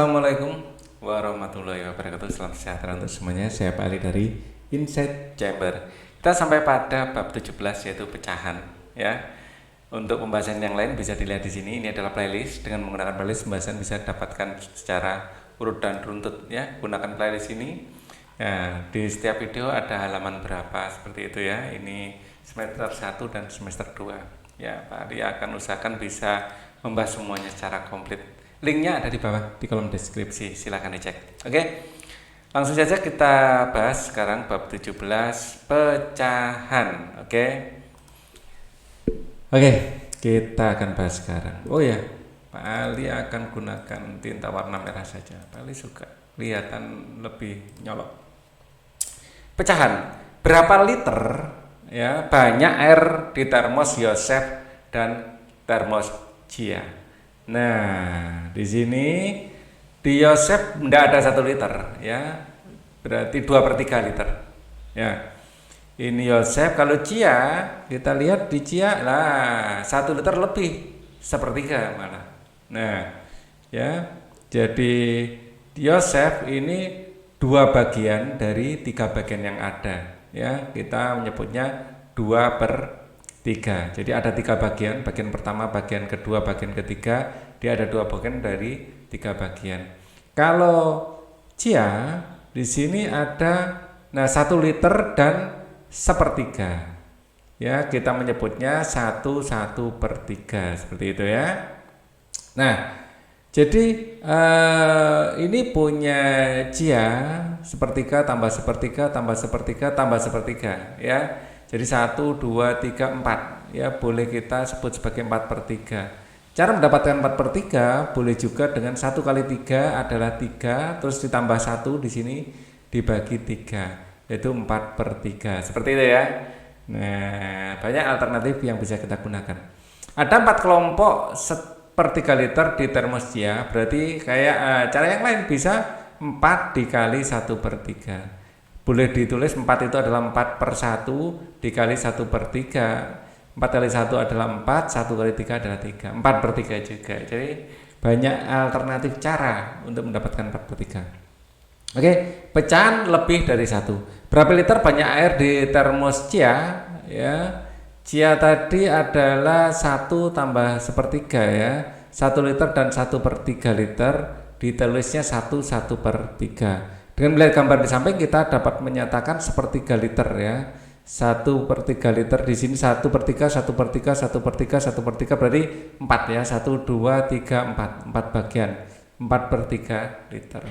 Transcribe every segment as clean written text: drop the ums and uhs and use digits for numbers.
Assalamualaikum warahmatullahi wabarakatuh. Salam sejahtera untuk semuanya. Saya Pak Ali dari Insight Chamber. Kita sampai pada bab 17 yaitu pecahan ya. Untuk pembahasan yang lain bisa dilihat di sini. Ini adalah playlist. Dengan menggunakan playlist pembahasan bisa dapatkan secara urut dan runtut ya. Gunakan playlist ini. Ya, di setiap video ada halaman berapa seperti itu ya. Ini semester 1 dan semester 2. Ya, Pak Ali akan usahakan bisa membahas semuanya secara komplit. Linknya ada di bawah di kolom deskripsi, silahkan dicek. Oke, langsung saja kita bahas sekarang bab 17 pecahan. Oke, kita akan bahas sekarang. Oh ya, Pak Ali akan gunakan tinta warna merah saja. Pak Ali suka kelihatan lebih nyolok. Pecahan, berapa liter ya banyak air di termos Yosef dan termos Gia? Nah, di sini di Yosef tidak ada 1 liter ya, berarti 2/3 liter ya. Ini Yosef. Kalau Cia kita lihat di Cia lah 1 liter lebih, 1/3 malah. Nah ya, jadi Yosef ini 2 bagian dari 3 bagian yang ada ya, kita menyebutnya 2/3. Jadi ada 3 bagian, bagian pertama, bagian kedua, bagian ketiga, dia ada 2 bagian dari 3 bagian. Kalau Cia di sini ada 1 liter dan 1/3 ya, kita menyebutnya 1/3 seperti itu ya. Nah, jadi ini punya Cia 1/3 tambah 1/3 tambah 1/3 tambah 1/3 ya. Jadi 1, 2, 3, 4 ya, boleh kita sebut sebagai 4/3. Cara mendapatkan 4/3 boleh juga dengan 1 kali 3 adalah 3, terus ditambah 1 di sini dibagi 3, yaitu 4/3 seperti itu ya. Nah, banyak alternatif yang bisa kita gunakan. Ada 4 kelompok 1/3 liter di termos Cia, berarti kayak cara yang lain bisa 4 dikali 1/3. Boleh ditulis 4 itu adalah 4/1 dikali 1/3. 4 kali 1 adalah 4, 1 kali 3 adalah 3, 4/3 juga. Jadi banyak alternatif cara untuk mendapatkan 4/3. Oke, pecahan lebih dari 1. Berapa liter banyak air di termos Cia ya? Cia tadi adalah 1 tambah 1/3 ya. 1 liter dan 1/3 liter, ditulisnya 1/3. Dengan melihat gambar di samping kita dapat menyatakan 1/3 liter ya. 1/3 liter di sini 1/3, 1/3, 1/3, 1/3 berarti 4 ya. 1, 2, 3, 4. 4 bagian. 4/3 liter.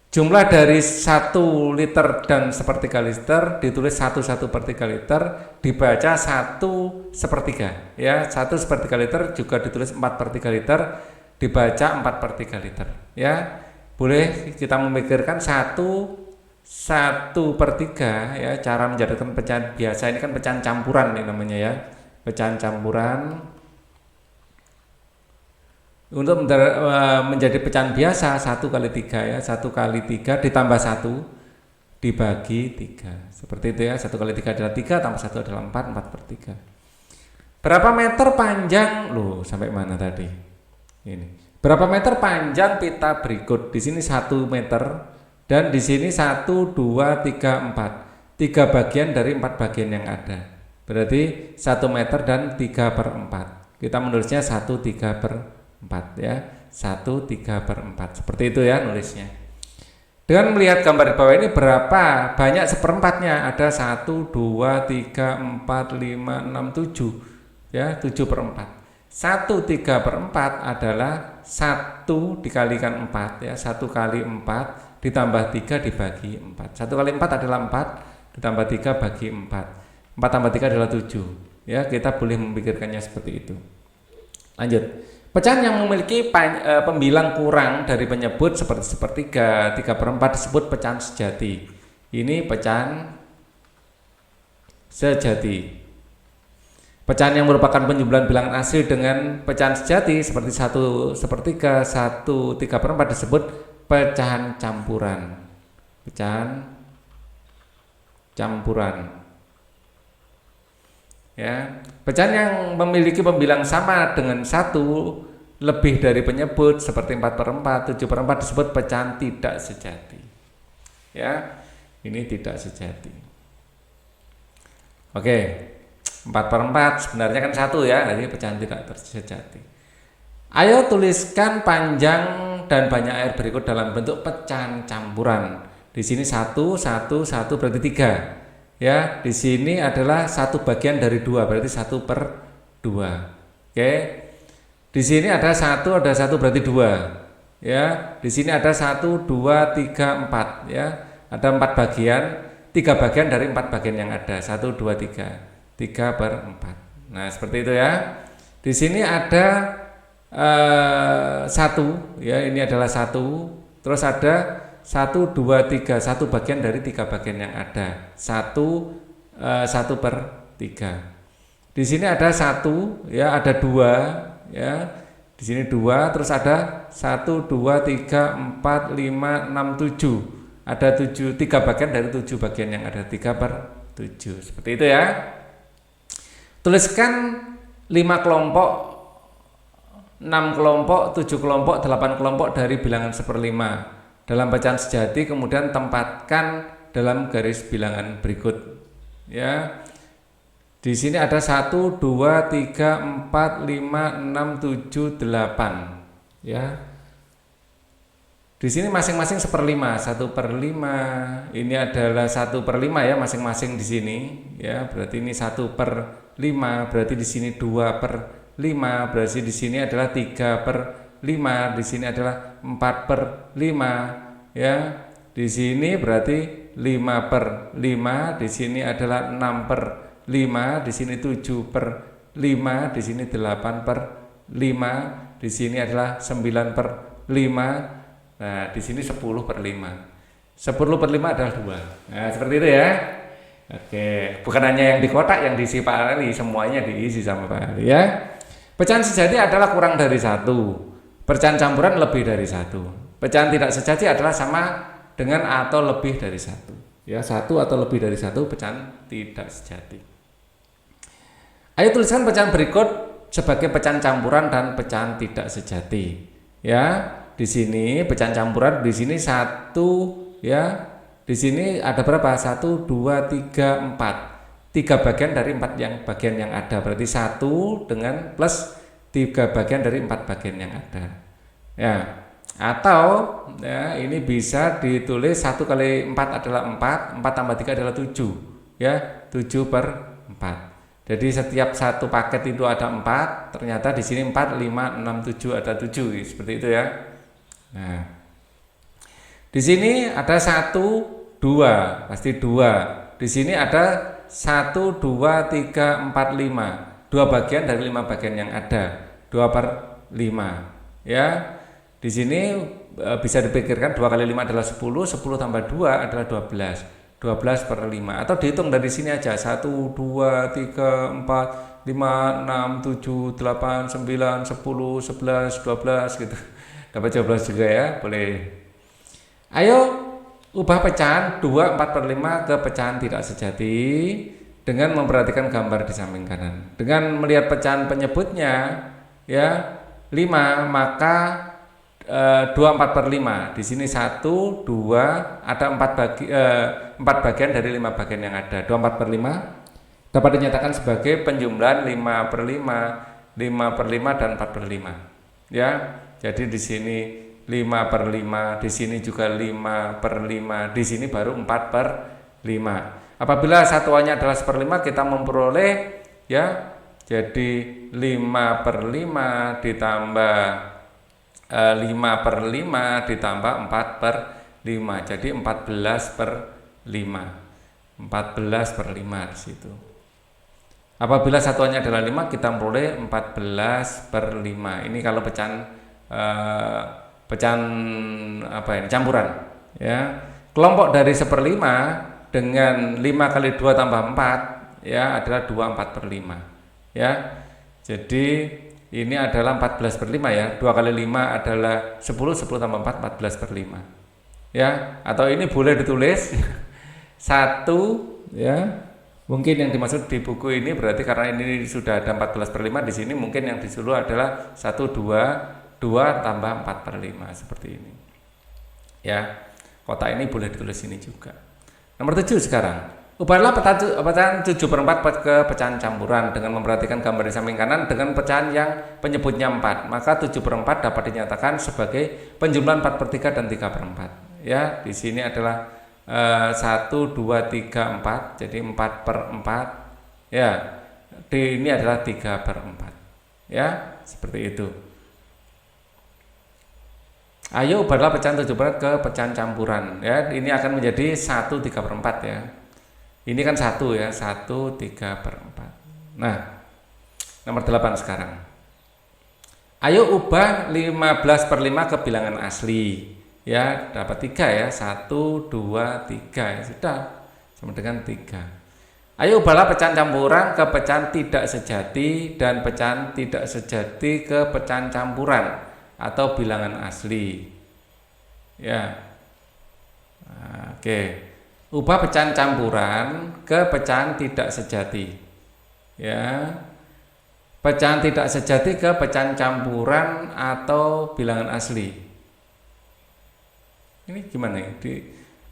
Jumlah dari 1 liter dan 1/3 liter ditulis 1/3 liter, dibaca 1/3 ya. 1/3 liter juga ditulis 4/3 liter, dibaca 4/3 liter ya. Boleh kita memikirkan 1/3 ya, cara menjadikan pecahan biasa. Ini kan pecahan campuran nih namanya ya, pecahan campuran. Untuk menjadi pecahan biasa 1 kali 3 ya, 1 kali 3 ditambah 1 dibagi 3 seperti itu ya. 1 kali 3 adalah 3, tambah 1 adalah 4, 4/3. Berapa meter panjang loh, sampai mana tadi ini? Berapa meter panjang pita berikut? Di sini 1 meter dan di sini 1, 2, 3, 4. 3 bagian dari 4 bagian yang ada. Berarti 1 meter dan 3/4. Kita menulisnya 1/3/4 ya. 1/3/4. Seperti itu ya nulisnya. Dengan melihat gambar di bawah ini, berapa banyak 1/4-nya? Ada 1, 2, 3, 4, 5, 6, 7 ya, 7/4. 1/3/4 adalah 1 dikalikan 4 ya, 1 kali 4 ditambah 3 dibagi 4. 1 kali 4 adalah 4, ditambah 3 bagi 4. 4 tambah 3 adalah 7 ya, kita boleh memikirkannya seperti itu. Lanjut. Pecahan yang memiliki pembilang kurang dari penyebut seperti 1/3, 3/4 disebut pecahan sejati. Ini pecahan sejati. Pecahan yang merupakan penjumlahan bilangan asli dengan pecahan sejati seperti 1/3, 1/3/4 disebut pecahan campuran. Pecahan campuran. Ya, pecahan yang memiliki pembilang sama dengan 1 lebih dari penyebut seperti 4/4, 7/4 disebut pecahan tidak sejati. Ya, ini tidak sejati. Oke, 4/4 sebenarnya kan 1 ya, jadi pecahan tidak sejati. Ayo tuliskan panjang dan banyak air berikut dalam bentuk pecahan campuran. Di sini 1, 1, 1 berarti 3. Ya, di sini adalah 1 bagian dari 2 berarti 1/2. Oke. Di sini ada 1 berarti 2. Ya, di sini ada 1, 2, 3, 4 ya. Ada 4 bagian, 3 bagian dari 4 bagian yang ada. 1, 2, 3. 3/4. Nah, seperti itu ya. Di sini ada 1 ya, ini adalah 1. Terus ada 1, 2, 3, 1 bagian dari 3 bagian yang ada. 1/3. Di sini ada 1 ya, ada 2 ya. Di sini 2, terus ada 1, 2, 3, 4, 5, 6, 7. Ada 3 bagian dari 7 bagian yang ada. 3/7. Seperti itu ya. Tuliskan 5 kelompok, 6 kelompok, 7 kelompok, 8 kelompok dari bilangan 1/5 dalam pecahan sejati, kemudian tempatkan dalam garis bilangan berikut. Ya. Di sini ada 1, 2, 3, 4, 5, 6, 7, 8. Ya. Di sini masing-masing 1/5, 1/5. Ini adalah 1/5 ya, masing-masing di sini. Ya, berarti ini 1/5, berarti di sini 2/5, berarti di sini adalah 3/5, di sini adalah 4/5 ya. Di sini berarti 5/5, di sini adalah 6/5, di sini 7/5, di sini 8/5, di sini adalah 9/5. Nah, di sini 10/5. 10/5 adalah 2. Nah, seperti itu ya. Oke, bukan hanya yang di kotak yang diisi Pak Ali, semuanya diisi sama Pak Ali ya. Pecahan sejati adalah kurang dari 1. Pecahan campuran lebih dari 1. Pecahan tidak sejati adalah sama dengan atau lebih dari 1. Ya, 1 atau lebih dari 1 pecahan tidak sejati. Ayo tuliskan pecahan berikut sebagai pecahan campuran dan pecahan tidak sejati. Ya, di sini pecahan campuran, di sini 1 ya. Di sini ada berapa? 1, 2, 3, 4. 3 bagian dari 4 bagian yang ada. Berarti 1 dengan plus 3 bagian dari 4 bagian yang ada. Ya. Atau ya, ini bisa ditulis 1 kali 4 adalah 4, 4 tambah 3 adalah 7. Ya, 7/4. Jadi setiap satu paket itu ada 4, ternyata di sini 4, 5, 6, 7 ada 7. Seperti itu ya. Nah. Di sini ada 1, 2, pasti 2. Di sini ada 1, 2, 3, 4, 5. 2 bagian dari 5 bagian yang ada. 2/5. Ya. Di sini bisa dipikirkan 2 kali 5 adalah 10, 10 tambah 2 adalah 12. 12/5. Atau dihitung dari sini aja. 1, 2, 3, 4, 5, 6, 7, 8, 9, 10, 11, 12 gitu. Dapat 12 juga ya, boleh. Ayo ubah pecahan 2 4/5 ke pecahan tidak sejati dengan memperhatikan gambar di samping kanan. Dengan melihat pecahan penyebutnya ya 5, maka 2 4/5. Di sini 1, 2, ada 4 bagian dari 5 bagian yang ada. 2 4/5 dapat dinyatakan sebagai penjumlahan 5/5, 5/5 dan 4/5. Ya. Jadi di sini 5/5, di sini juga 5/5, di sini baru 4/5. Apabila satuannya adalah 1/5, kita memperoleh ya, jadi 5/5 ditambah 5/5 ditambah 4/5, jadi 14/5. 14/5 di situ. Apabila satuannya adalah 5, kita memperoleh 14/5. Ini kalau pecahan apa ini, campuran ya. Kelompok dari 1/5 dengan 5 kali 2 tambah 4 ya adalah 24/5 ya. Jadi ini adalah 14/5 ya. 2 kali 5 adalah 10, 10 tambah 4 14/5 ya. Atau ini boleh ditulis 1 ya, Mungkin yang dimaksud di buku ini berarti karena ini sudah ada 14/5, di sini mungkin yang disuruh adalah 1, 2 tambah 4/5 seperti ini. Ya, kotak ini boleh ditulis ini juga. Nomor 7 sekarang. Ubahlah pecahan 7/4 ke pecahan campuran dengan memperhatikan gambar di samping kanan dengan pecahan yang penyebutnya 4. Maka 7/4 dapat dinyatakan sebagai penjumlahan 4/3 dan 3/4. Ya, di sini adalah 1, 2, 3, 4. Jadi 4/4. Ya, ini adalah 3/4. Ya, seperti itu. Ayo ubahlah pecahan 7/4 ke pecahan campuran. Ya, ini akan menjadi 1 3/4 ya. Ini kan 1 ya, 1 3/4. Nah, nomor 8 sekarang. Ayo ubah 15/5 ke bilangan asli. Ya, dapat 3 ya, 1, 2, 3 ya, sudah sama dengan 3. Ayo ubahlah pecahan campuran ke pecahan tidak sejati dan pecahan tidak sejati ke pecahan campuran atau bilangan asli. Ya. Nah, oke. Ubah pecahan campuran ke pecahan tidak sejati. Ya. Pecahan tidak sejati ke pecahan campuran atau bilangan asli. Ini gimana ya?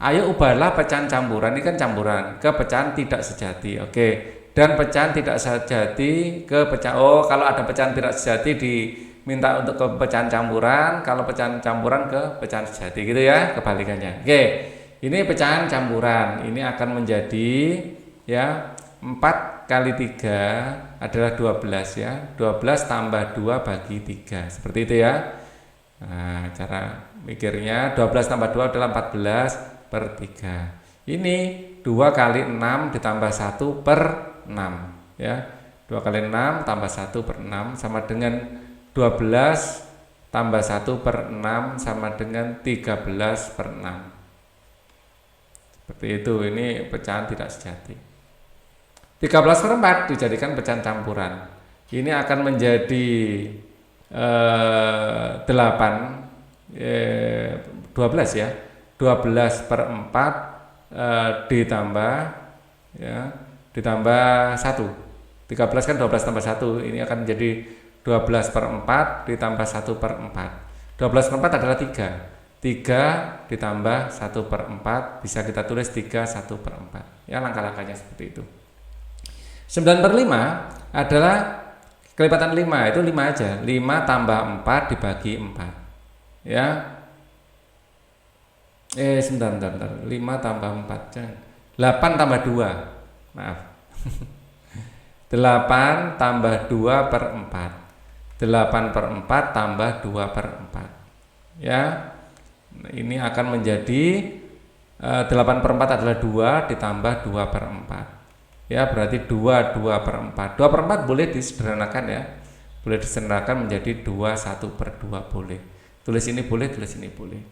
Ayo ubahlah pecahan campuran, ini kan campuran, ke pecahan tidak sejati. Oke. Dan pecahan tidak sejati ke pecahan, kalau ada pecahan tidak sejati diminta untuk ke pecahan campuran, kalau pecahan campuran ke pecahan sejati gitu ya, kebalikannya. Oke. Ini pecahan campuran, ini akan menjadi ya 4 kali 3 adalah 12 ya. 12 tambah 2 bagi 3. Seperti itu ya. Nah, cara mikirnya 12 tambah 2 adalah 14/3. Ini 2 kali 6 ditambah 1/6 ya. 2 kali 6 tambah 1/6 sama dengan 12 tambah 1/6 sama dengan 13/6. Seperti itu, ini pecahan tidak sejati. 13/4 dijadikan pecahan campuran. Ini akan menjadi 12 ya. 12/4 ditambah ya, ditambah 1. 13 kan 12 tambah 1. Ini akan menjadi 12/4 ditambah 1/4. 12/4 adalah 3. 3 ditambah 1/4 bisa kita tulis 3 1/4. Ya, langkah-langkahnya seperti itu. 9/5 adalah kelipatan 5, itu 5 aja. 5 tambah 4 dibagi 4. Ya. Sebentar. 5 tambah 4. 8 tambah 2. Maaf. 8 tambah 2/4. 8/4 tambah 2/4. Ya. Ini akan menjadi 8/4 adalah 2 ditambah 2/4. Ya, berarti 2/4. 2/4 boleh disederhanakan ya. Boleh disederhanakan menjadi 2 1/2 boleh. Tulis ini boleh, tulis ini boleh.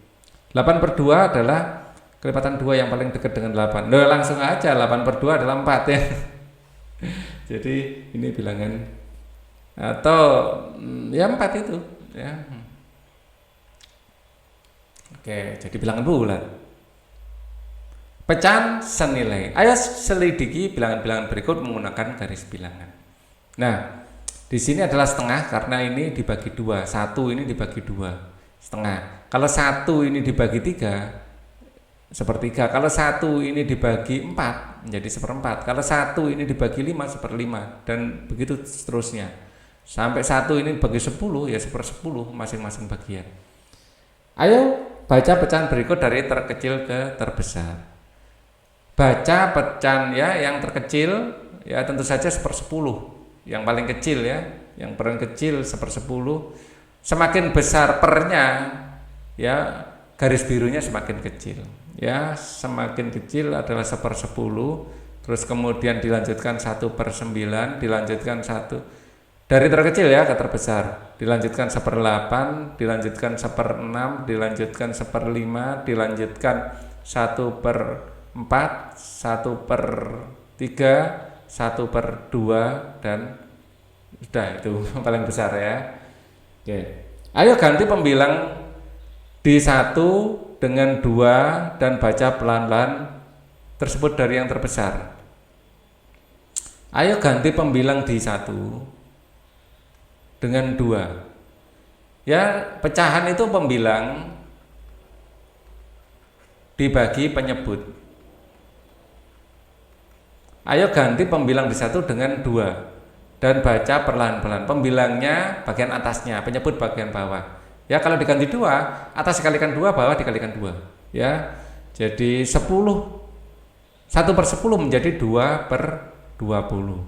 8/2 adalah kelipatan 2 yang paling dekat dengan 8. Nah, langsung aja 8/2 adalah 4 ya. Jadi ini bilangan atau ya 4 itu ya. Oke, jadi bilangan bulat. Pecahan senilai. Ayo selidiki bilangan-bilangan berikut menggunakan garis bilangan. Nah, di sini adalah setengah karena ini dibagi 2. 1 ini dibagi 2. Setengah. Kalau 1 ini dibagi 3, sepertiga. Kalau 1 ini dibagi 4 menjadi 1/4. Kalau 1 ini dibagi 5 1/5 dan begitu seterusnya. Sampai 1 ini bagi 10 ya 1/10 masing-masing bagian. Ayo baca pecahan berikut dari terkecil ke terbesar. Baca pecahan ya yang terkecil ya tentu saja 1/10. Yang paling kecil ya, yang paling kecil 1/10. Semakin besar pernya ya garis birunya semakin kecil. Ya, semakin kecil adalah 1/10. Terus kemudian dilanjutkan 1/9, dilanjutkan 1 dari terkecil ya ke terbesar, dilanjutkan 1/8, dilanjutkan 1/6, dilanjutkan 1/5, dilanjutkan 1/4, 1/3, 1/2 dan sudah itu paling besar ya. Oke. Ayo ganti pembilang di 1 dengan 2 dan baca pelan-pelan tersebut dari yang terbesar. Ayo ganti pembilang di 1 dengan 2. Ya, pecahan itu pembilang dibagi penyebut. Ayo ganti pembilang di 1 dengan 2 dan baca perlahan-lahan. Pembilangnya bagian atasnya, penyebut bagian bawah. Ya, kalau diganti 2, atas dikalikan 2, bawah dikalikan 2. Ya, jadi 1/10 menjadi 2/20.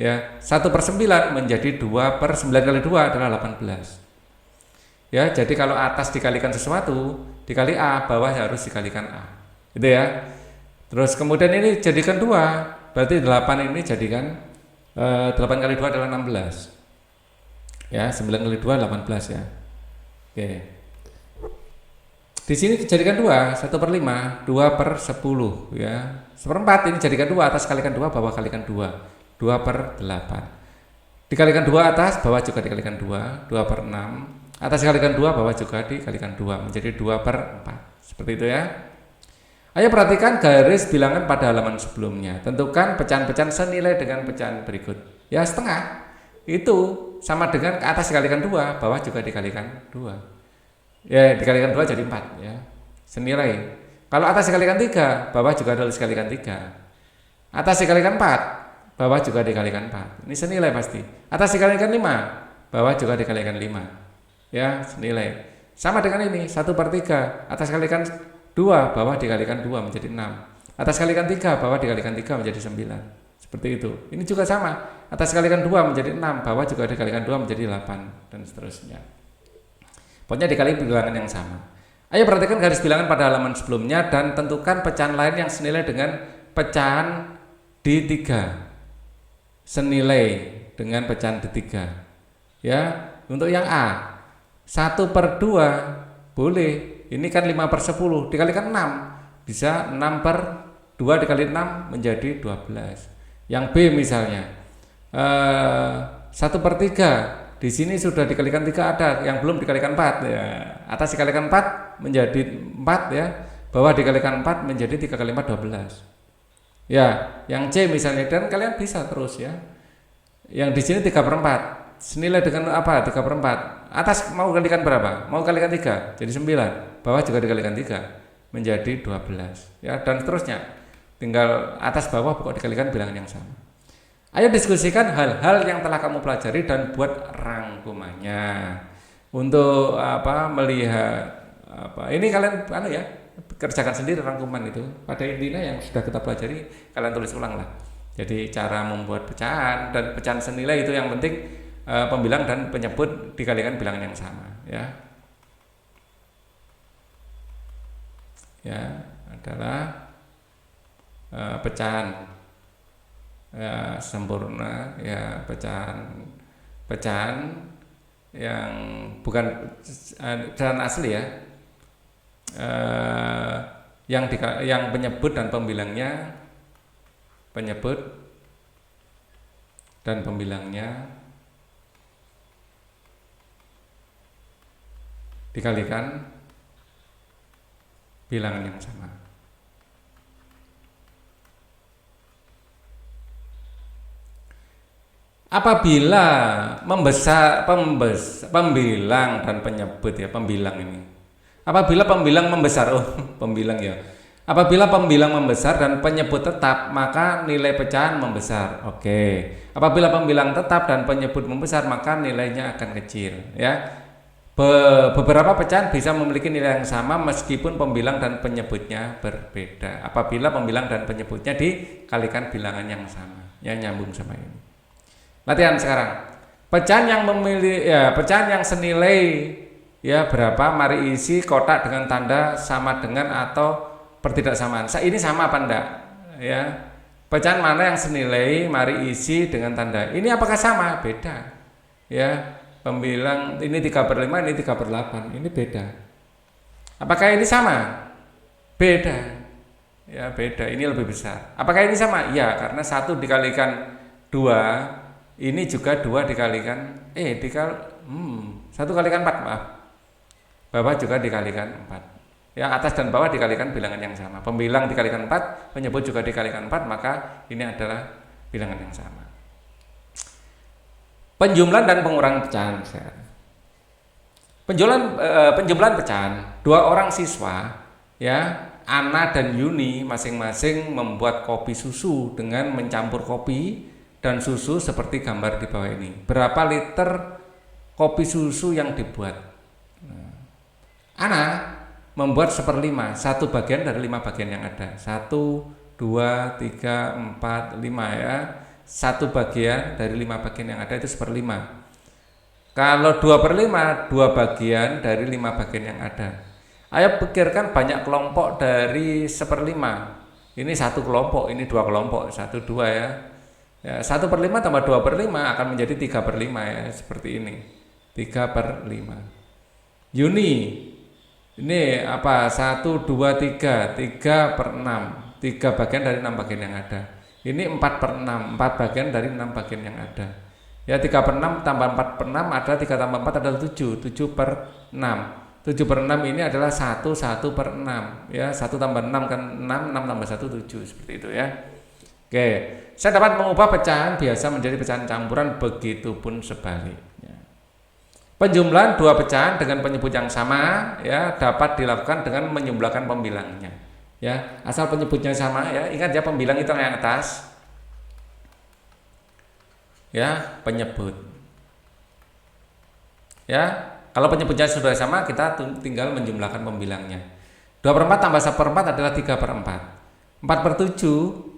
Ya, 1/9 menjadi 2/9 kali 2 adalah 18. Ya, jadi kalau atas dikalikan sesuatu dikali A, bawah harus dikalikan A. Gitu ya. Terus kemudian ini jadikan 2, berarti 8 ini jadikan 8 kali 2 adalah 16. Ya, 9 kali 2 18 ya. Oke. Di sini dijadikan 2, 1/5, 2/10 ya. 1/4 ini jadikan 2, atas kalikan 2, bawah kalikan 2. 2/8. Dikalikan 2 atas, bawah juga dikalikan 2, 2/6. Atas dikalikan 2, bawah juga dikalikan 2, menjadi 2/4. Seperti itu ya. Ayo perhatikan garis bilangan pada halaman sebelumnya. Tentukan pecahan-pecahan senilai dengan pecahan berikut. Ya, setengah itu sama dengan ke atas dikalikan 2, bawah juga dikalikan 2. Ya, dikalikan 2 jadi 4 ya. Senilai. Kalau atas dikalikan 3, bawah juga harus dikalikan 3. Atas dikalikan 4, bawah juga dikalikan 4. Ini senilai pasti. Atas dikalikan 5, bawah juga dikalikan 5. Ya, senilai. Sama dengan ini, 1/3. Atas kalikan 2, bawah dikalikan 2 menjadi 6. Atas kalikan 3, bawah dikalikan 3 menjadi 9. Seperti itu. Ini juga sama. Atas kalikan 2 menjadi 6, bawah juga dikalikan 2 menjadi 8 dan seterusnya. Pokoknya dikali bilangan yang sama. Ayo perhatikan garis bilangan pada halaman sebelumnya dan tentukan pecahan lain yang senilai dengan pecahan di 3. Senilai dengan pecahan di 3. Ya, untuk yang A 1/2 boleh. Ini kan 5/10 dikalikan 6, bisa 6/2 dikali 6 menjadi 12. Yang B misalnya 1/3, di sini sudah dikalikan 3 ada, yang belum dikalikan 4 ya. Atas dikalikan 4 menjadi 4 ya, bawah dikalikan 4 menjadi 3 kali 4 12. Ya, yang C misalnya, dan kalian bisa terus ya. Yang di sini 3/4. Senilai dengan apa? 3/4. Atas mau kalikan berapa? Mau kalikan 3, jadi 9. Bawah juga dikalikan 3, menjadi 12. Ya, dan seterusnya. Tinggal atas bawah pokok dikalikan bilangan yang sama. Ayo diskusikan hal-hal yang telah kamu pelajari dan buat rangkumannya. Untuk melihat ini kalian ya, kerjakan sendiri rangkuman itu. Pada intinya yang sudah kita pelajari kalian tulis ulang lah. Jadi cara membuat pecahan dan pecahan senilai itu yang penting. Pembilang dan penyebut dikalikan bilangan yang sama ya. Ya, adalah pecahan sempurna ya, pecahan yang bukan pecahan asli ya. Yang penyebut dan pembilangnya dikalikan bilangan yang sama. Apabila pembilang dan penyebut ya, pembilang ini. Apabila pembilang membesar, pembilang ya. Apabila pembilang membesar dan penyebut tetap, maka nilai pecahan membesar. Oke. Apabila pembilang tetap dan penyebut membesar, maka nilainya akan kecil ya. Beberapa pecahan bisa memiliki nilai yang sama meskipun pembilang dan penyebutnya berbeda. Apabila pembilang dan penyebutnya dikalikan bilangan yang sama, yang nyambung sama ini. Latihan sekarang. Pecahan yang senilai ya berapa? Mari isi kotak dengan tanda sama dengan atau pertidaksamaan. Ini sama apa enggak? Ya. Pecahan mana yang senilai? Mari isi dengan tanda. Ini apakah sama? Beda. Ya. Pembilang ini 3/5, ini 3/8, ini beda. Apakah ini sama? Beda. Ya, beda. Ini lebih besar. Apakah ini sama? Ya, karena 1 dikalikan 2, ini juga 2 dikalikan 1 kalikan 4, maaf. Bawah juga dikalikan 4. Ya, atas dan bawah dikalikan bilangan yang sama. Pembilang dikalikan 4, penyebut juga dikalikan 4, maka ini adalah bilangan yang sama. Penjumlahan dan pengurangan pecahan. Penjumlahan pecahan, dua orang siswa, ya, Ana dan Yuni masing-masing membuat kopi susu dengan mencampur kopi dan susu seperti gambar di bawah ini. Berapa liter kopi susu yang dibuat? Ana membuat 1/5, satu bagian dari 5 bagian yang ada. 1, 2, 3, 4, 5 ya. Satu bagian dari 5 bagian yang ada itu 1/5. Kalau 2/5, 2 bagian dari 5 bagian yang ada. Ayo pikirkan banyak kelompok dari 1/5. Ini satu kelompok, ini 2 kelompok, 1, 2 ya. Ya, 1/5 tambah 2/5 akan menjadi 3/5 ya, seperti ini. 3/5. Yuni, ini apa? 1, 2, 3, 3/6. 3 bagian dari 6 bagian yang ada. Ini 4/6, 4 bagian dari 6 bagian yang ada. Ya, 3/6 tambah 4/6 adalah 3 tambah 4 adalah 7, 7/6. 7/6 ini adalah 1/6 ya, 1 tambah 6 kan 6, 6 tambah 1 7, seperti itu ya. Oke, saya dapat mengubah pecahan biasa menjadi pecahan campuran, begitupun sebaliknya. Penjumlahan dua pecahan dengan penyebut yang sama ya dapat dilakukan dengan menjumlahkan pembilangnya. Ya, asal penyebutnya sama ya. Ingat ya, pembilang itu yang atas. Ya, penyebut. Ya, kalau penyebutnya sudah sama, kita tinggal menjumlahkan pembilangnya. 2/4 tambah 1/4 adalah 3/4. 4/7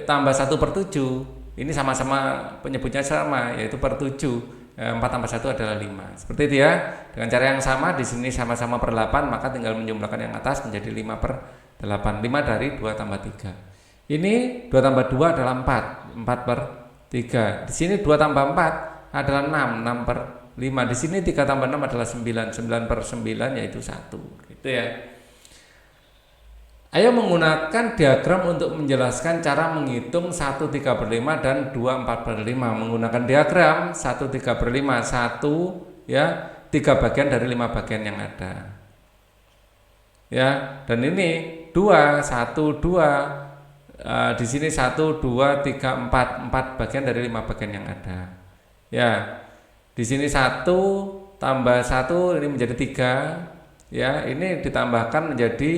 tambah 1/7, ini sama-sama penyebutnya sama, yaitu per 7. 4 tambah 1 adalah 5. Seperti itu ya. Dengan cara yang sama, di sini sama-sama per 8, maka tinggal menjumlahkan yang atas menjadi 5/8. 5 dari 2 tambah 3. Ini 2 tambah 2 adalah 4. 4/3. Di sini 2 tambah 4 adalah 6. 6/5. Di sini 3 tambah 6 adalah 9. 9/9 yaitu 1. Gitu ya. Ayo menggunakan diagram untuk menjelaskan cara menghitung 1 3/5 dan 2 4/5. Menggunakan diagram 1 3/5, 1 ya, 3 bagian dari 5 bagian yang ada. Ya, dan ini 2, 1, 2. Di sini 1, 2, 3, 4 bagian dari 5 bagian yang ada. Ya, di sini 1 tambah 1 ini menjadi 3. Ya, ini ditambahkan menjadi,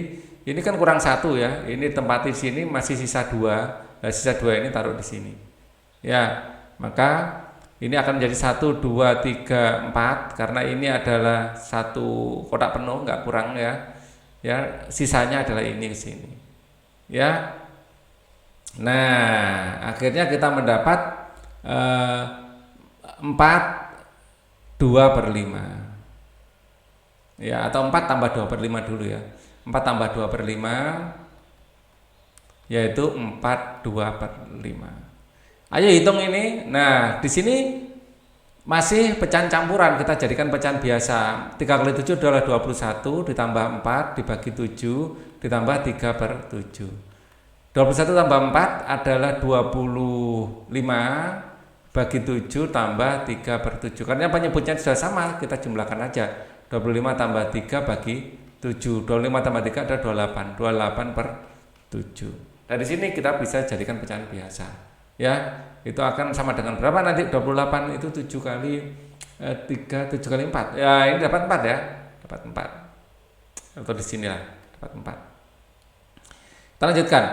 ini kan kurang 1 ya. Ini tempat di sini masih sisa 2. Nah, sisa 2 ini taruh di sini. Ya, maka ini akan menjadi 1, 2, 3, 4 karena ini adalah satu kotak penuh, nggak kurang ya. Ya, sisanya adalah ini di sini. Ya. Nah, akhirnya kita mendapat 4 2/5. Ya, atau 4 tambah 2/5 dulu ya. 4 tambah 2/5 yaitu 4 2/5. Ayo hitung ini. Nah, di sini masih pecahan campuran, kita jadikan pecahan biasa. 3 kali 7 adalah 21 ditambah 4 dibagi 7 ditambah 3/7. 21 tambah 4 adalah 25 bagi 7 tambah 3/7. Karena penyebutnya sudah sama, kita jumlahkan aja. 25 tambah 3 bagi 7. 25 tambah 3 adalah 28. 28/7. Dari sini kita bisa jadikan pecahan biasa. Ya, itu akan sama dengan berapa nanti? 28 itu 7 kali 3, 7 kali 4. Ya, ini dapat 4 ya. Dapat 4. Atau di sinilah dapat 4. Kita lanjutkan.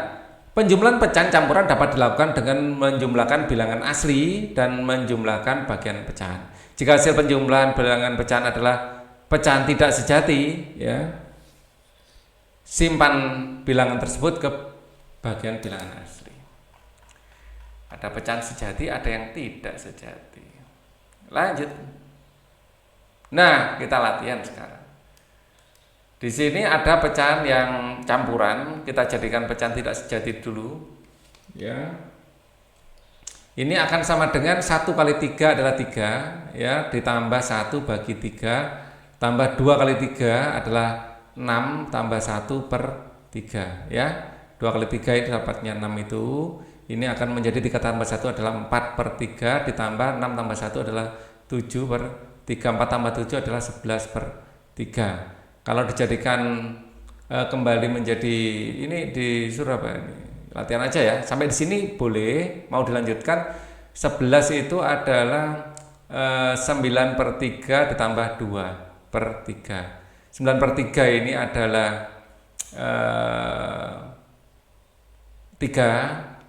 Penjumlahan pecahan campuran dapat dilakukan dengan menjumlahkan bilangan asli dan menjumlahkan bagian pecahan. Jika hasil penjumlahan bilangan pecahan adalah pecahan tidak sejati, ya, simpan bilangan tersebut ke bagian bilangan asli. Ada pecahan sejati, ada yang tidak sejati. Lanjut. Nah, kita latihan sekarang. Di sini ada pecahan yang campuran, kita jadikan pecahan tidak sejati dulu. Ya. Ini akan sama dengan 1 kali 3 adalah 3, ya, ditambah 1 bagi 3, tambah 2 kali 3 adalah 6, tambah 1/3, ya. 2 kali 3 itu dapatnya 6 itu. Ini akan menjadi 3 tambah 1 adalah 4/3, ditambah 6 tambah 1 adalah 7/3, 4 tambah 7 adalah 11/3. Kalau dijadikan kembali menjadi ini disuruh apa ini? Latihan aja ya. Sampai di sini boleh, mau dilanjutkan 11 itu adalah 9/3 ditambah 2/3. 9/3 ini adalah 3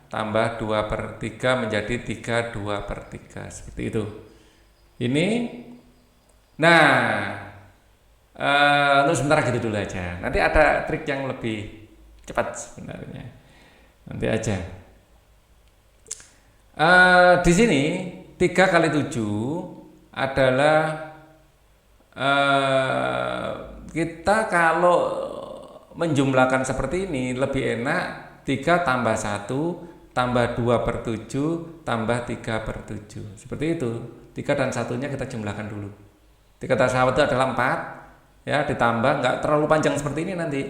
tambah 2/3 menjadi 3 2/3 seperti itu. Ini nah untuk sementara gitu dulu aja. Nanti ada trik yang lebih cepat sebenarnya. Nanti aja. Di sini 3 kali 7 adalah kita kalau menjumlahkan seperti ini lebih enak 3 tambah 1 tambah 2/7 tambah 3/7 seperti itu. 3 dan 1-nya kita jumlahkan dulu. 3 tambah 1 adalah 4 ya, ditambah nggak terlalu panjang seperti ini nanti.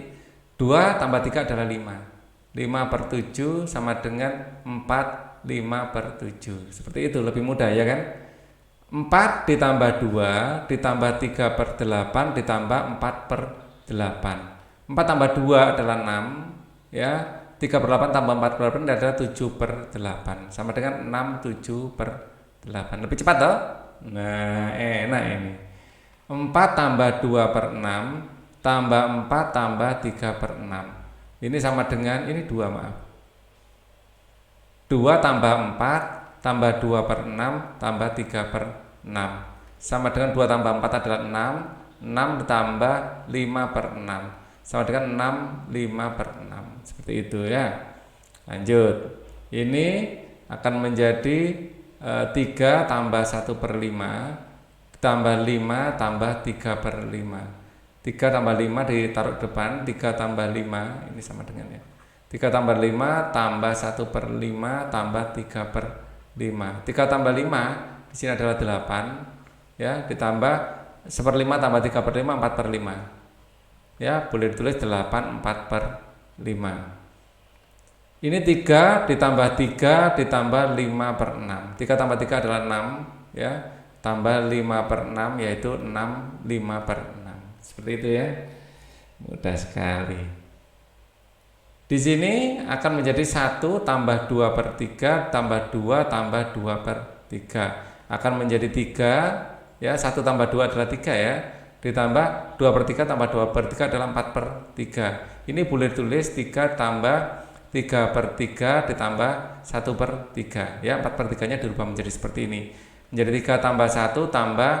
2 tambah 3 adalah 5. 5/7 sama dengan 4 5/7 seperti itu, lebih mudah ya kan. 4 ditambah 2 ditambah 3/8 ditambah 4/8. 4 tambah 2 adalah 6 ya. 3/8 tambah 4/8 adalah 7/8 sama dengan 6 7/8. Lebih cepat toh? Nah enak ini. 4 tambah 2/6 tambah 4 tambah 3/6. Ini sama dengan ini 2 maaf. 2 tambah 4 tambah 2/6 tambah 3/6 sama dengan 2 tambah 4 adalah 6. 6 ditambah 5/6 sama dengan 6 5/6 seperti itu ya. Lanjut. Ini akan menjadi 3 tambah 1/5 tambah 5 tambah 3/5. 3 tambah 5 ditaruh depan, 3 tambah 5 ini sama dengan ya. 3 tambah 5 tambah 1/5 tambah 3/5. 3 tambah 5 di sini adalah 8 ya, ditambah 1/5 tambah 3/5 4/5. Ya, boleh ditulis 8 4/5. Ini 3 ditambah 3 ditambah 5/6. 3 tambah 3 adalah 6 ya, tambah 5/6 yaitu 6 5/6. Seperti itu ya. Mudah sekali. Di sini akan menjadi 1 tambah 2/3 tambah 2 tambah 2/3 akan menjadi 3 ya. 1 tambah 2 adalah 3 ya, ditambah 2/3 tambah 2/3 adalah 4/3. Ini boleh tulis 3 tambah 3/3 ditambah 1/3 ya. 4/3 nya dirubah menjadi seperti ini, menjadi 3 tambah 1 tambah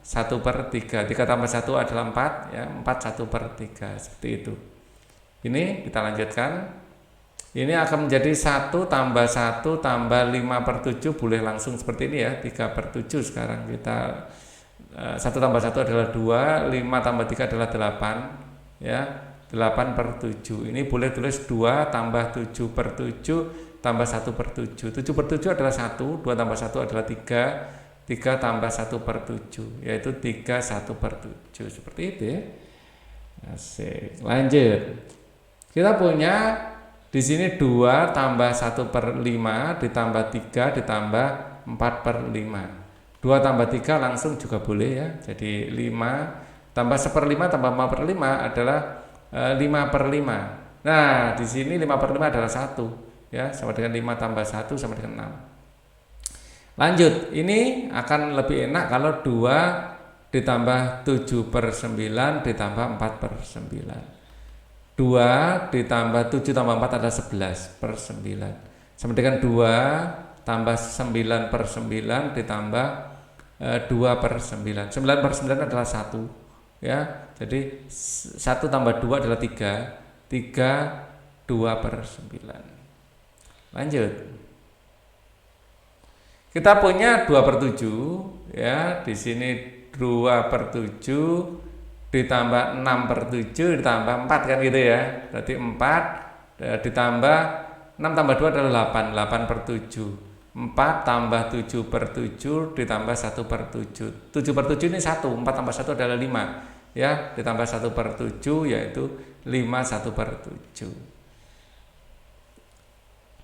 1/3. 3 tambah 1 adalah 4 ya, 4 1/3 seperti itu. Ini kita lanjutkan. Ini akan menjadi 1 tambah 1 tambah 5/7, boleh langsung seperti ini ya, 3/7 sekarang kita 1 tambah 1 adalah 2, 5 tambah 3 adalah 8 ya, 8/7. Ini boleh tulis 2 tambah 7/7 tambah 1/7. 7/7 adalah 1, 2 tambah 1 adalah 3, 3 tambah 1/7 yaitu 3 1/7 seperti itu ya. Asik. Lanjut. Kita punya di sini 2 tambah 1/5 ditambah 3 ditambah 4/5. 2 tambah 3 langsung juga boleh ya. Jadi 5 tambah 1/5 tambah 4/5 adalah 5/5. Nah, di sini 5/5 adalah 1 ya, sama dengan 5 tambah 1 sama dengan 6. Lanjut, ini akan lebih enak kalau 2 ditambah 7/9 ditambah 4/9. 2 ditambah 7 tambah 4 adalah 11/9 sama dengan 2 tambah 9/9 ditambah 2/9. 9/9 adalah 1 ya, jadi 1 tambah 2 adalah 3, 3 2/9. Lanjut, kita punya 2/7 ya. Di sini 2/7 ditambah 6/7 ditambah 4 kan gitu ya. Berarti 4 ditambah 6 tambah 2 adalah 8, 8/7. 4 tambah 7/7 ditambah 1/7. 7/7 ini 1, 4 tambah 1 adalah 5 ya, ditambah 1/7 yaitu 5 1/7.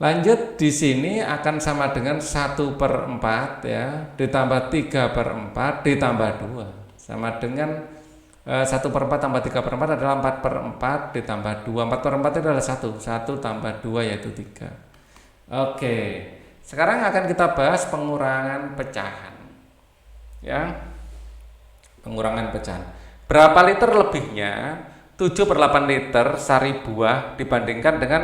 Lanjut, di sini akan sama dengan 1/4 ya, ditambah 3/4 ditambah 2 sama dengan 1/4 tambah 3/4 adalah 4/4 ditambah 2. 4/4 itu adalah 1. 1 tambah 2 yaitu 3. Oke. Sekarang akan kita bahas pengurangan pecahan. ya, pengurangan pecahan. Berapa liter lebihnya 7/8 liter sari buah dibandingkan dengan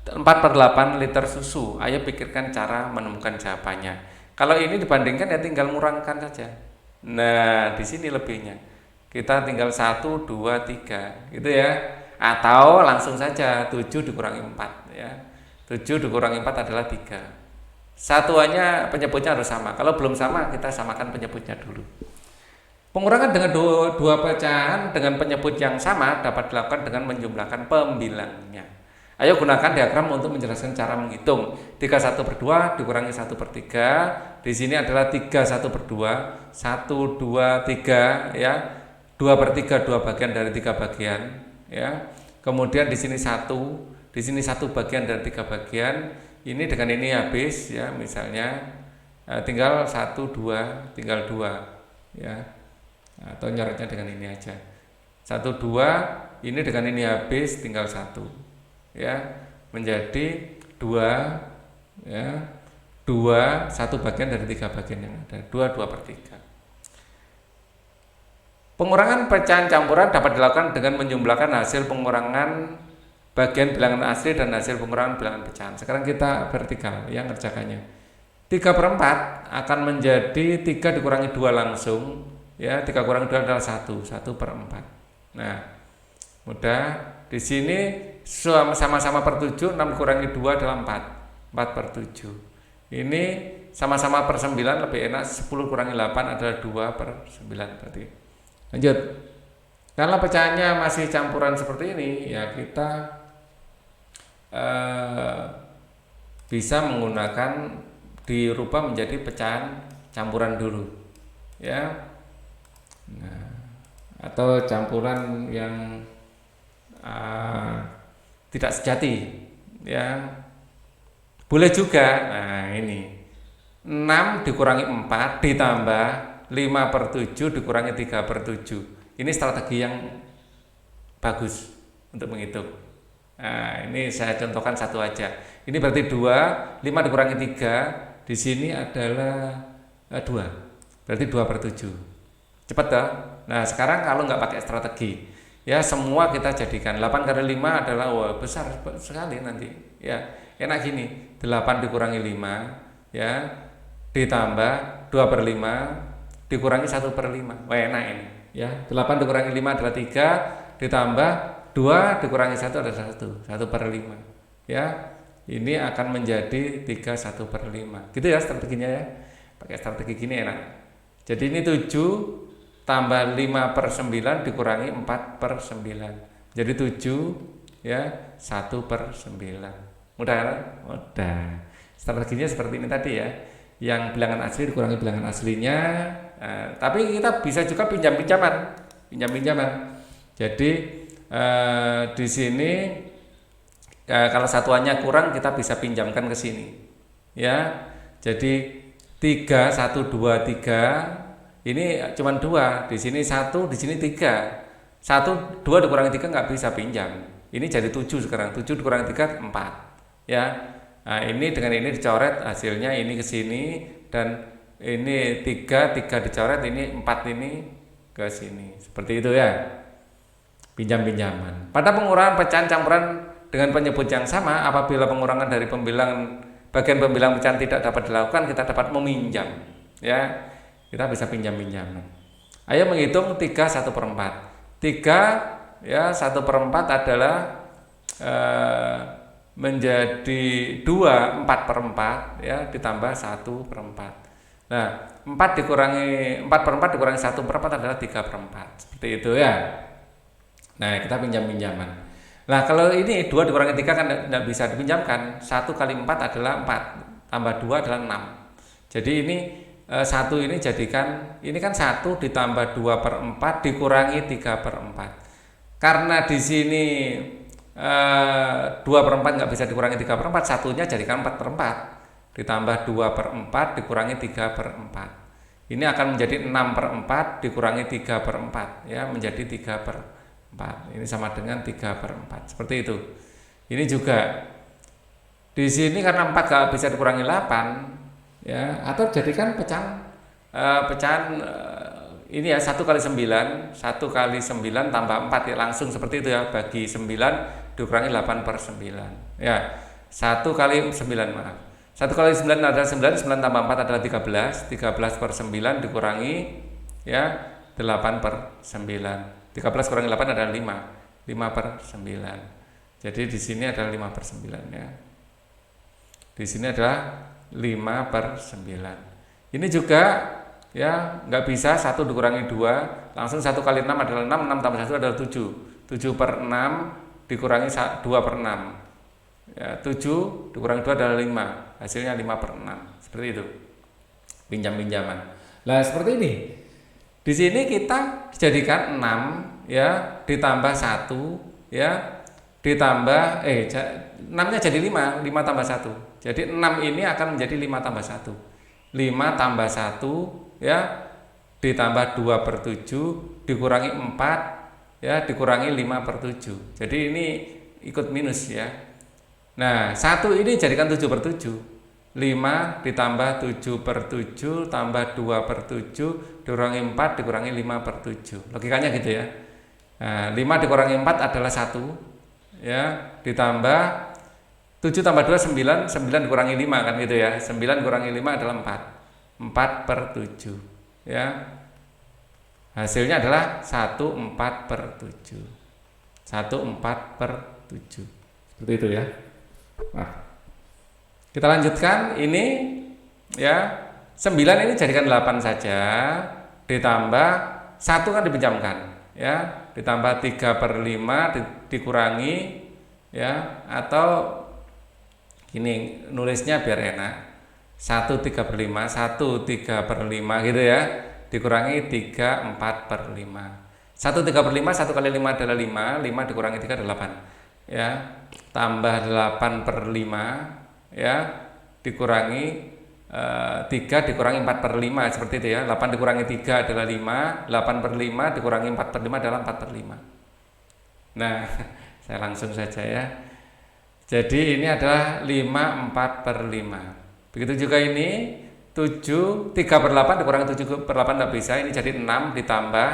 4/8 liter susu? Ayo pikirkan cara menemukan jawabannya. Kalau ini dibandingkan ya tinggal ngurangkan saja. Nah, di sini lebihnya. Kita tinggal 1, 2, 3 gitu ya. Atau langsung saja 7 dikurangi 4 ya. 7 dikurangi 4 adalah 3. Satuannya penyebutnya harus sama. Kalau belum sama, kita samakan penyebutnya dulu. Pengurangan dengan dua pecahan dengan penyebut yang sama dapat dilakukan dengan menjumlahkan pembilangnya. Ayo gunakan diagram untuk menjelaskan cara menghitung. 31/2 dikurangi 1/3. Di sini adalah 31/2. 1, 2, 3 ya. 2/3 2 bagian dari 3 bagian ya. Kemudian di sini 1, di sini 1 bagian dari 3 bagian. Ini dengan ini habis ya, misalnya tinggal 1, 2, tinggal 2 ya. Atau nyoretnya dengan ini aja. 1, 2, ini dengan ini habis tinggal 1 ya, menjadi 2 ya. 2 1 bagian dari 3 bagian yang ada. 2/3. Pengurangan pecahan campuran dapat dilakukan dengan menjumlahkan hasil pengurangan bagian bilangan asli dan hasil pengurangan bilangan pecahan. Sekarang kita vertikal yang ngerjakannya. 3/4 akan menjadi 3 dikurangi 2 langsung ya. 3 kurangi 2 adalah 1, 1/4. Nah, mudah. Di sini sama-sama per 7, 6 kurangi 2 adalah 4, 4/7. Ini sama-sama per 9 lebih enak, 10 kurangi 8 adalah 2/9 berarti. Lanjut. Karena pecahannya masih campuran seperti ini, ya kita bisa menggunakan dirubah menjadi pecahan campuran dulu, ya. Nah, atau campuran yang tidak sejati, ya. Boleh juga. Nah, ini 6 dikurangi 4 ditambah 5/7 dikurangi 3/7. Ini strategi yang bagus untuk menghitung. Nah, ini saya contohkan satu aja. Ini berarti 2, 5 dikurangi 3, di sini adalah 2. Berarti 2/7. Cepat toh? Nah, sekarang kalau nggak pakai strategi, ya semua kita jadikan 8 kali 5 adalah besar sekali nanti. Ya, enak gini. 8 dikurangi 5 ya, ditambah 2/5 dikurangi 1/5. Wah, enak ini. Ya, 8 dikurangi 5 adalah 3, ditambah 2 dikurangi 1 adalah 1/5. Ya, ini akan menjadi 3 1/5. Gitu ya strateginya ya. Pakai strategi gini enak. Jadi ini 7 tambah 5/9 dikurangi 4/9. Jadi 7 ya, 1/9. Mudah kan? Mudah. Strateginya seperti ini tadi ya. Yang bilangan asli dikurangi bilangan aslinya. Tapi kita bisa juga pinjam-pinjaman. Jadi di sini kalau satuannya kurang kita bisa pinjamkan ke sini. Ya. Jadi 3 1 2 3 ini cuma 2, di sini 1, di sini 3. 1 2 dikurangi 3 nggak bisa pinjam. Ini jadi 7 sekarang. 7 dikurangi 3 4. Ya. Nah, ini dengan ini dicoret hasilnya ini ke sini dan ini 3 dicoret, ini 4 ini ke sini. Seperti itu ya. Pinjam-pinjaman. Pada pengurangan pecahan campuran dengan penyebut yang sama, apabila pengurangan dari bagian pembilang pecahan tidak dapat dilakukan, kita dapat meminjam. Ya. Kita bisa pinjam-pinjaman. Ayo menghitung 3 1/4. 3 ya 1/4 adalah menjadi 2 4/4 ya, ditambah 1/4. Nah, 4/4 dikurangi 1/4 adalah 3/4. Seperti itu ya. Nah, kita pinjam-pinjaman. Nah, kalau ini 2 dikurangi 3 kan tidak bisa dipinjamkan. 1 kali 4 adalah 4, tambah 2 adalah 6. Jadi ini 1 ini jadikan, ini kan 1 ditambah 2/4 dikurangi 3/4. Karena di sini 2/4 nggak bisa dikurangi 3/4, satunya jadikan 4/4 ditambah 2/4 dikurangi 3/4. Ini akan menjadi 6/4 dikurangi 3/4 ya, menjadi 3/4. Ini sama dengan 3/4. Seperti itu. Ini juga di sini karena 4 nggak bisa dikurangi 8 ya, atau jadikan pecahan pecahan ini ya 1 kali 9, 1 kali 9 tambah 4 ya, langsung seperti itu ya, bagi 9 dikurangi 8 per 9 ya, 1 kali 9 maaf, 1 kali 9 adalah 9, 9 tambah 4 adalah 13, 13 per 9 dikurangi ya 8 per 9, 13 kurangi 8 adalah 5, 5 per 9, jadi di sini adalah 5 per 9 ya, di sini adalah 5 per 9. Ini juga ya nggak bisa 1 dikurangi 2, langsung 1 kali 6 adalah 6, 6 tambah 1 adalah 7, 7 per 6 dikurangi 2 per 6 ya, 7 dikurangi 2 adalah 5, hasilnya 5 per 6, seperti itu pinjam-pinjaman. Nah seperti ini, di sini kita jadikan 6 ya ditambah 1 ya ditambah 6-nya jadi 5, 5 tambah 1, jadi 6 ini akan menjadi 5 tambah 1, 5 tambah 1 ya ditambah 2 per 7 dikurangi 4 ya dikurangi 5 per 7, jadi ini ikut minus ya. Nah 1 ini jadikan 7 per 7, 5 ditambah 7 per 7 tambah 2 per 7 dikurangi 4 dikurangi 5 per 7, logikanya gitu ya. Nah 5 dikurangi 4 adalah 1 ya ditambah 7 tambah 2 9, 9 dikurangi 5 kan gitu ya, 9 kurangi 5 adalah 4, 4 per 7 ya, hasilnya adalah 1 4 per 7, 1 4 per 7, seperti itu ya. Nah kita lanjutkan ini ya, 9 ini jadikan 8 saja ditambah 1 kan dipinjamkan ya, ditambah 3 per 5 dikurangi ya, atau gini nulisnya biar enak, 1 3 per 5, 1 3 per 5 gitu ya, dikurangi 3 4 per 5, 1 3 per 5, 1 kali 5 adalah 5, 5 dikurangi 3 adalah 8 ya, tambah 8 per 5 ya, dikurangi 3 dikurangi 4 per 5 seperti itu ya, 8 dikurangi 3 adalah 5, 8 per 5 dikurangi 4 per 5 adalah 4 per 5. Nah saya langsung saja ya, jadi ini adalah 5 4 per 5. Begitu juga ini 7 3 per 8 dikurangi 7 per 8 tidak bisa, ini jadi 6 ditambah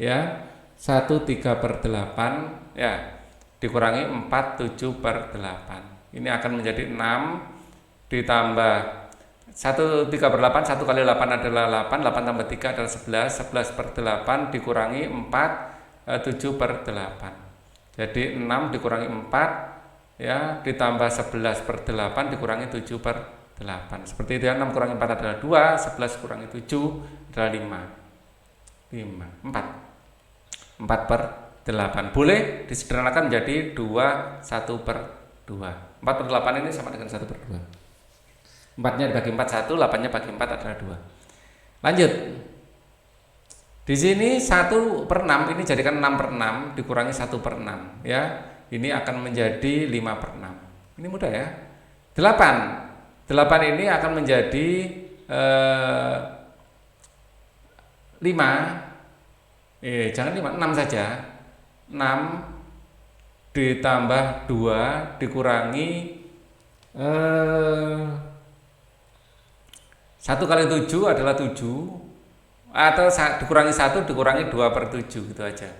ya 1 3 per 8 ya dikurangi 4 7 per 8, ini akan menjadi 6 ditambah 1 3 per 8, 1 kali 8 adalah 8, 8 tambah 3 adalah 11, 11 per 8 dikurangi 4 7 per 8, jadi 6 dikurangi 4 ya ditambah 11 per 8 dikurangi 7 per 8, seperti itu ya. 6 kurangi 4 adalah 2, 11 kurangi 7 adalah 4 per 8, boleh disederhanakan menjadi 2 1 per 2, 4 per 8 ini sama dengan 1 per 2, 4 nya dibagi 4 1, 8 nya bagi 4 adalah 2. Lanjut, di sini 1 per 6 ini jadikan 6 per 6 dikurangi 1 per 6 ya, ini akan menjadi 5 per 6, ini mudah ya. 8 ini akan menjadi 5, jangan 5, 6 saja, 6 ditambah 2 dikurangi 1 kali 7 adalah 7, atau dikurangi 1 dikurangi 2 per 7 gitu aja.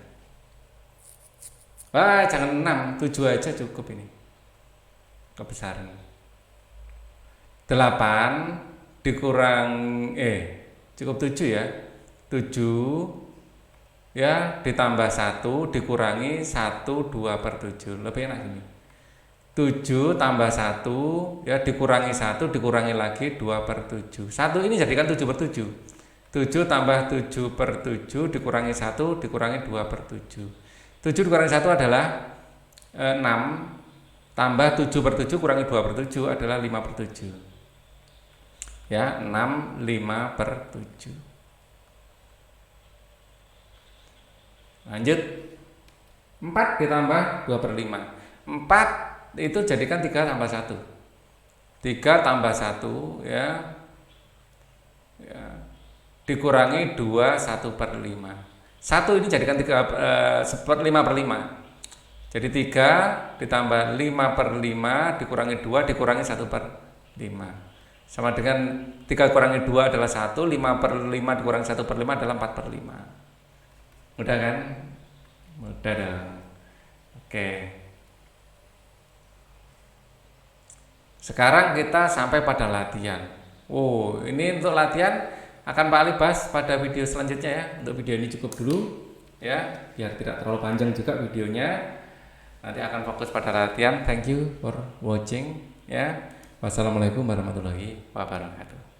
Wah jangan 6, 7 aja cukup, ini kebesaran. 8 dikurang cukup 7 ya, 7 ya ditambah 1 dikurangi 1 2 per 7, lebih enak ini. 7 tambah 1 ya dikurangi 1 dikurangi lagi 2 per 7, 1 ini jadikan 7 per 7, 7 tambah 7 per 7 dikurangi 1 dikurangi 2 per 7, 7 dikurangi 1 adalah 6, tambah 7 per 7 kurangi 2 per 7 adalah 5 per 7 ya, 6 5 per 7. Lanjut, 4 ditambah 2 per 5, 4 itu jadikan 3 tambah 1, 3 tambah 1 ya dikurangi 2 1 per 5, 1 ini jadikan 5 per 5, jadi 3 ditambah 5 per 5 dikurangi 2 dikurangi 1 per 5, Sama dengan 3 kurangi 2 adalah 1, 5/5 dikurangi 1/5 adalah 4/5. Mudah kan? Mudah dong. Oke. Sekarang kita sampai pada latihan. Oh, ini untuk latihan akan Pak Ali bahas pada video selanjutnya ya. Untuk video ini cukup dulu ya, biar tidak terlalu panjang juga videonya. Nanti akan fokus pada latihan. Thank you for watching ya. Wassalamualaikum warahmatullahi wabarakatuh.